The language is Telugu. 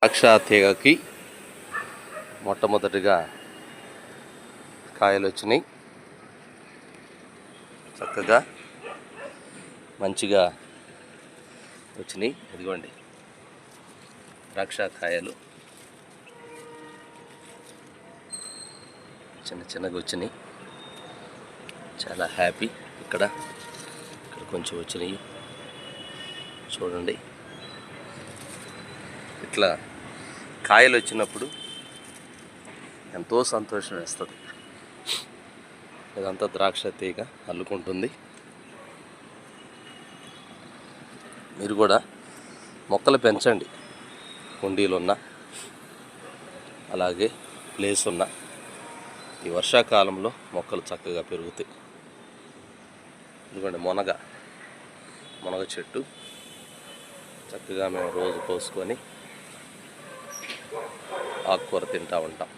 ద్రాక్ష తీగకి మొట్టమొదటిగా కాయలు వచ్చినాయి. చక్కగా మంచిగా వచ్చినాయి. ఇదిగోండి ద్రాక్ష కాయలు చిన్న చిన్నగా వచ్చినాయి. చాలా హ్యాపీ. ఇక్కడ కొంచెం వచ్చినాయి చూడండి. ఇట్లా కాయలు వచ్చినప్పుడు ఎంతో సంతోషం వేస్తుంది. ఇదంతా ద్రాక్ష తీగ అల్లుకుంటుంది. మీరు కూడా మొక్కలు పెంచండి. కుండీలు ఉన్నా అలాగే ప్లేస్ ఉన్నా ఈ వర్షాకాలంలో మొక్కలు చక్కగా పెరుగుతాయి. ఎందుకంటే మునగ చెట్టు చక్కగా మేము రోజు కోసుకొని ఆకుకూర తింటూ ఉంటాం.